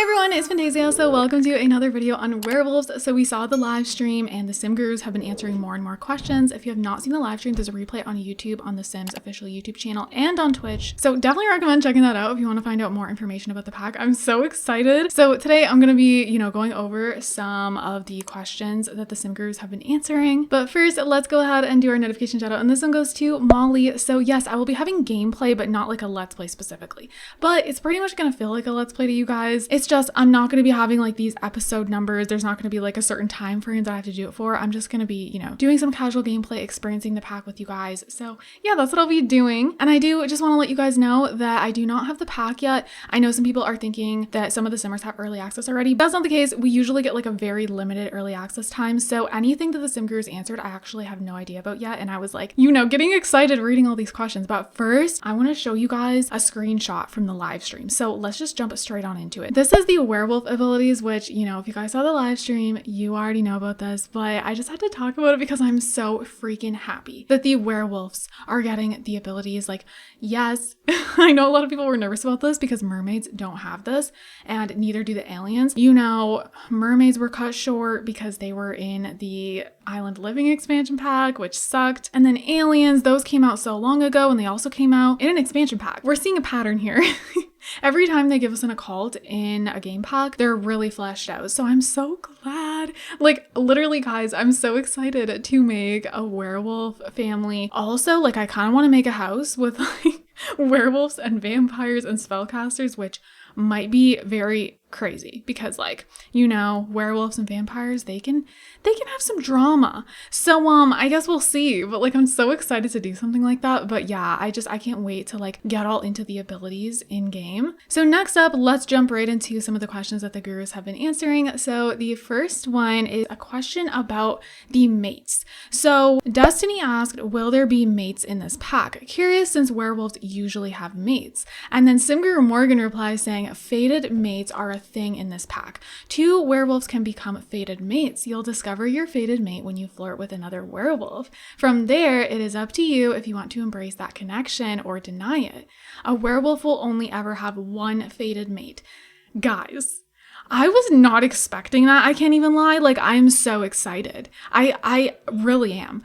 everyone, it's Fantayzia, so welcome to another video on werewolves. So we saw the live stream and the sim gurus have been answering more and more questions. If you have not seen the live stream, there's a replay on YouTube on the Sims official YouTube channel and on Twitch. So definitely recommend checking that out if you want to find out more information about the pack. I'm so excited. So today I'm going to be, going over some of the questions that the sim gurus have been answering. But first, let's go ahead and do our notification shout out. And this one goes to Molly. So yes, I will be having gameplay, but not like a let's play specifically. But it's pretty much going to feel like a let's play to you guys. It's just, I'm not going to be having like these episode numbers. There's not going to be like a certain time frame that I have to do it for. I'm just going to be, doing some casual gameplay, experiencing the pack with you guys. So yeah, that's what I'll be doing. And I do just want to let you guys know that I do not have the pack yet. I know some people are thinking that some of the simmers have early access already. That's not the case. We usually get like a very limited early access time. So anything that the sim gurus answered, I actually have no idea about yet. And I was like, getting excited reading all these questions. But first, I want to show you guys a screenshot from the live stream. So let's just jump straight on into it. This is the werewolf abilities, which, if you guys saw the live stream, you already know about this, but I just had to talk about it because I'm so freaking happy that the werewolves are getting the abilities. Like, yes, I know a lot of people were nervous about this because mermaids don't have this, and neither do the aliens. Mermaids were cut short because they were in the Island Living expansion pack, which sucked. And then aliens, those came out so long ago, and they also came out in an expansion pack. We're seeing a pattern here. Every time they give us an occult in a game pack, they're really fleshed out. So I'm so glad. Like, literally, guys, I'm so excited to make a werewolf family. Also, like, I kind of want to make a house with like werewolves and vampires and spellcasters, which might be very crazy because, like, werewolves and vampires, they can have some drama. So I guess we'll see, but like, I'm so excited to do something like that. But yeah, I can't wait to like get all into the abilities in game. So next up, let's jump right into some of the questions that the gurus have been answering. So the first one is a question about the mates. So Destiny asked, will there be mates in this pack? Curious, since werewolves usually have mates. And then Simguru Morgan replies saying, fated mates are a thing in this pack. 2 werewolves can become fated mates. You'll discover your fated mate when you flirt with another werewolf. From there, it is up to you if you want to embrace that connection or deny it. A werewolf will only ever have one fated mate. Guys, I was not expecting that. I can't even lie. Like, I'm so excited. I really am.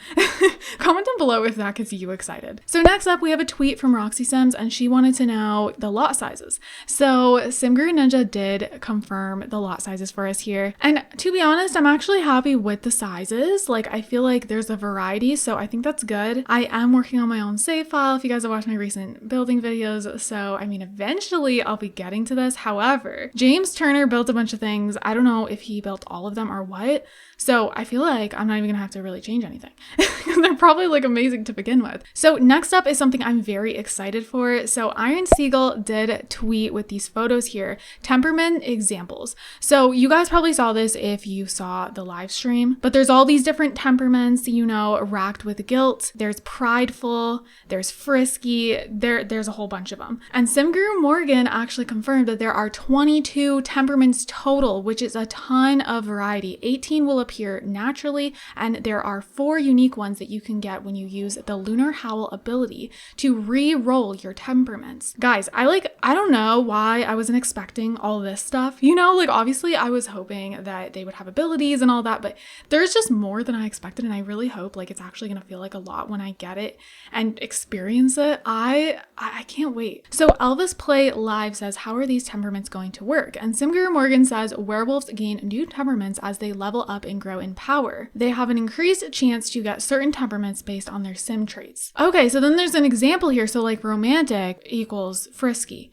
Comment down below if that gets you excited. So next up, we have a tweet from Roxy Sims, and she wanted to know the lot sizes. So Simguru Ninja did confirm the lot sizes for us here. And to be honest, I'm actually happy with the sizes. Like, I feel like there's a variety, so I think that's good. I am working on my own save file if you guys have watched my recent building videos. So, eventually I'll be getting to this. However, James Turner built a bunch of things. I don't know if he built all of them or what. So I feel like I'm not even gonna have to really change anything because they're probably like amazing to begin with. So next up is something I'm very excited for. So Iron Seagull did tweet with these photos here, temperament examples. So you guys probably saw this if you saw the live stream, but there's all these different temperaments, racked with guilt. There's prideful, there's frisky, there's a whole bunch of them. And Simguru Morgan actually confirmed that there are 22 temperaments total, which is a ton of variety. 18 will appear naturally, and there are 4 unique ones that you can get when you use the Lunar Howl ability to re-roll your temperaments. Guys, I don't know why I wasn't expecting all this stuff. Obviously I was hoping that they would have abilities and all that, but there's just more than I expected, and I really hope like it's actually gonna feel like a lot when I get it and experience it. I can't wait. So Elvis Play Live says, how are these temperaments going to work? And Simguru Morgan says, werewolves gain new temperaments as they level up and grow in power. They have an increased chance to get certain temperaments based on their sim traits. Okay, so then there's an example here. So like romantic equals frisky.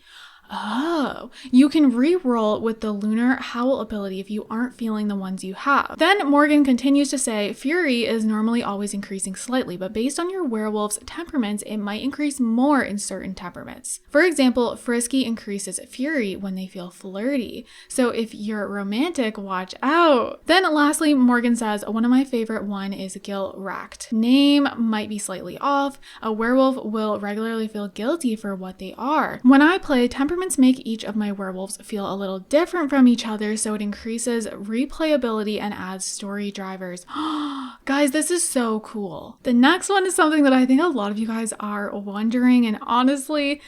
Oh, you can re-roll with the Lunar Howl ability if you aren't feeling the ones you have. Then Morgan continues to say, Fury is normally always increasing slightly, but based on your werewolf's temperaments, it might increase more in certain temperaments. For example, Frisky increases Fury when they feel flirty. So if you're romantic, watch out. Then lastly, Morgan says, one of my favorite one is guilt racked. Name might be slightly off. A werewolf will regularly feel guilty for what they are. When I play, temperaments make each of my werewolves feel a little different from each other, so it increases replayability and adds story drivers. Guys, this is so cool. The next one is something that I think a lot of you guys are wondering, and honestly,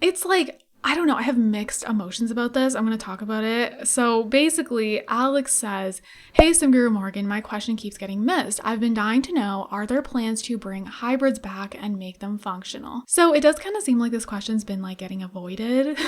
it's like, I don't know. I have mixed emotions about this. I'm going to talk about it. So basically, Alex says, "Hey, Simguru Morgan, my question keeps getting missed. I've been dying to know, are there plans to bring hybrids back and make them functional?" So it does kind of seem like this question's been like getting avoided.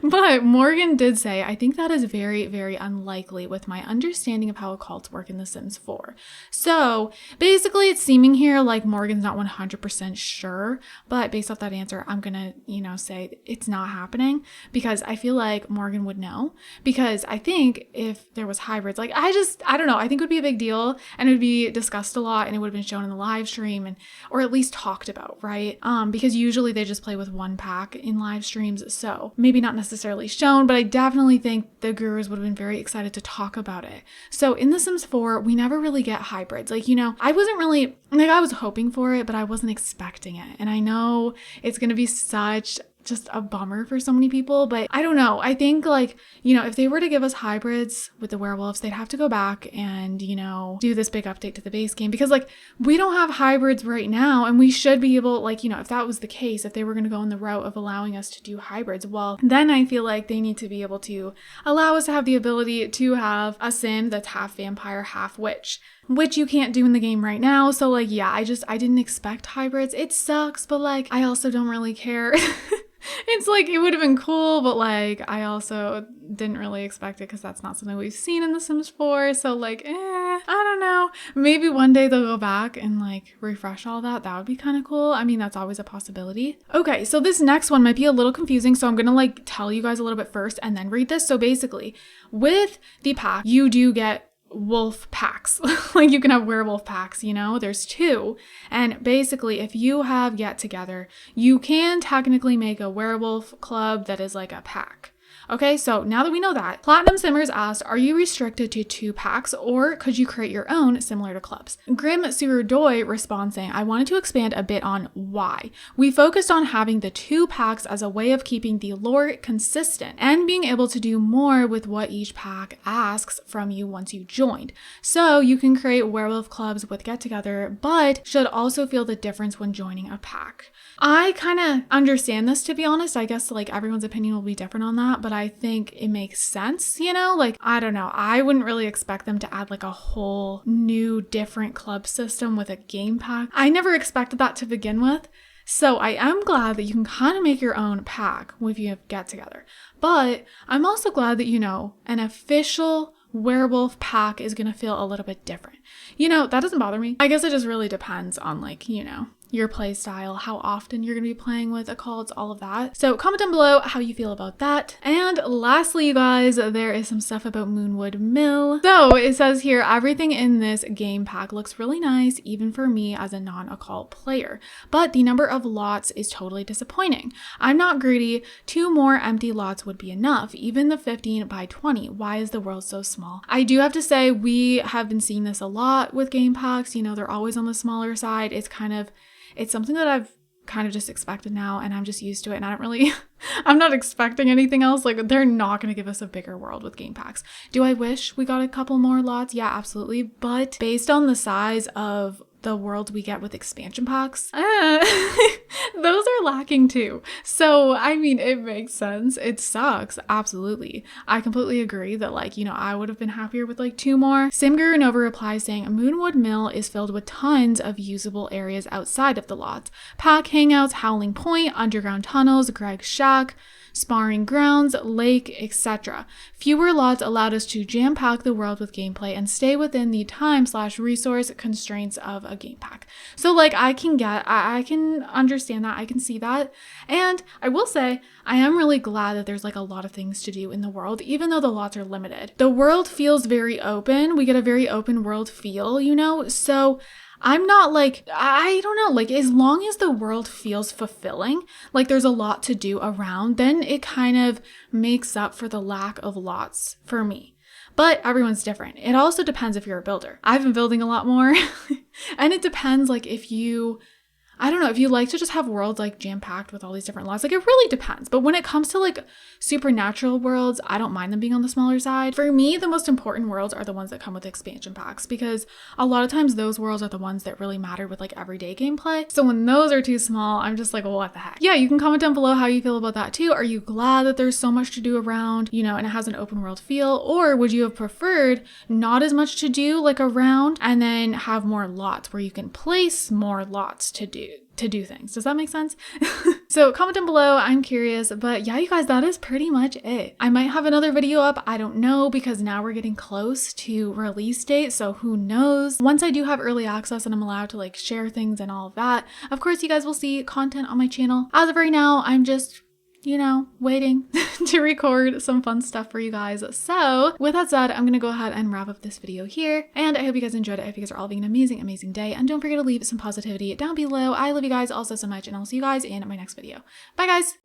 But Morgan did say, "I think that is very, very unlikely with my understanding of how occults work in The Sims 4. So basically it's seeming here like Morgan's not 100% sure, but based off that answer, I'm gonna, say it's not happening because I feel like Morgan would know, because I think if there was hybrids, like I don't know, I think it would be a big deal and it would be discussed a lot and it would have been shown in the live stream or at least talked about, right? Because usually they just play with one pack in live streams, so maybe not necessarily shown, but I definitely think the gurus would have been very excited to talk about it. So in The Sims 4, we never really get hybrids. Like, I wasn't really, I was hoping for it, but I wasn't expecting it. And I know it's going to be such just a bummer for so many people, but I don't know. I think if they were to give us hybrids with the werewolves, they'd have to go back and, do this big update to the base game because we don't have hybrids right now, and we should be able, if that was the case, if they were going to go in the route of allowing us to do hybrids, well, then I feel like they need to be able to allow us to have the ability to have a sim that's half vampire, half witch, which you can't do in the game right now. So I didn't expect hybrids. It sucks, but I also don't really care. It's it would have been cool, but I also didn't really expect it because that's not something we've seen in The Sims 4. So I don't know. Maybe one day they'll go back and refresh all that. That would be kind of cool. I mean, that's always a possibility. Okay, so this next one might be a little confusing. So I'm going to tell you guys a little bit first and then read this. So basically, with the pack, you do get wolf packs. You can have werewolf packs, there's 2. And basically, if you have Get Together, you can technically make a werewolf club that is a pack. Okay, so now that we know that, Platinum Simmers asked, are you restricted to 2 packs or could you create your own similar to clubs? Grim Surudoy responds saying, I wanted to expand a bit on why. We focused on having the 2 packs as a way of keeping the lore consistent and being able to do more with what each pack asks from you once you joined. So you can create werewolf clubs with Get Together, but should also feel the difference when joining a pack. I kind of understand this, to be honest. I guess everyone's opinion will be different on that, but I think it makes sense, I don't know. I wouldn't really expect them to add a whole new different club system with a game pack. I never expected that to begin with. So I am glad that you can kind of make your own pack if you Get Together. But I'm also glad that, an official werewolf pack is going to feel a little bit different. That doesn't bother me. I guess it just really depends on your play style, how often you're going to be playing with occults, all of that. So comment down below how you feel about that. And lastly, you guys, there is some stuff about Woodland Mill. So it says here, everything in this game pack looks really nice, even for me as a non-occult player. But the number of lots is totally disappointing. I'm not greedy. 2 more empty lots would be enough, even the 15 by 20. Why is the world so small? I do have to say, we have been seeing this a lot with game packs. They're always on the smaller side. It's something that I've kind of just expected now, and I'm just used to it, and I'm not expecting anything else. They're not going to give us a bigger world with game packs. Do I wish we got a couple more lots? Yeah, absolutely. But based on the size of the worlds we get with expansion packs, those are lacking too. So, it makes sense. It sucks. Absolutely. I completely agree that I would have been happier with 2 more. Simguru Nova replies saying, Woodland Mill is filled with tons of usable areas outside of the lots. Pack hangouts, Howling Point, underground tunnels, Greg's Shack, sparring grounds, lake, etc. Fewer lots allowed us to jam-pack the world with gameplay and stay within the time/resource constraints of a game pack. So I can understand that. I can see that. And I will say, I am really glad that there's a lot of things to do in the world, even though the lots are limited. The world feels very open. We get a very open world feel, so I'm not I don't know, as long as the world feels fulfilling, there's a lot to do around, then it kind of makes up for the lack of lots for me. But everyone's different. It also depends if you're a builder. I've been building a lot more and it depends if you, I don't know, if you like to just have worlds like jam-packed with all these different laws, like it really depends. But when it comes to like supernatural worlds, I don't mind them being on the smaller side. For me, the most important worlds are the ones that come with expansion packs, because a lot of times those worlds are the ones that really matter with like everyday gameplay. So when those are too small, I'm just like, well, what the heck? Yeah, you can comment down below how you feel about that too. Are you glad that there's so much to do around, you know, and it has an open world feel? Or would you have preferred not as much to do like around and then have more lots where you can place more lots to do things? Does that make sense? So comment down below, I'm curious. But yeah, you guys, that is pretty much it. I might have another video up, I don't know, because now we're getting close to release date, so who knows. Once I do have early access and I'm allowed to like share things and all of that, of course you guys will see content on my channel. As of right now, I'm just, you know, waiting to record some fun stuff for you guys. So with that said, I'm gonna go ahead and wrap up this video here, and I hope you guys enjoyed it. I hope you guys are all having an amazing day, and don't forget to leave some positivity down below. I love you guys also so much, and I'll see you guys in my next video. Bye guys.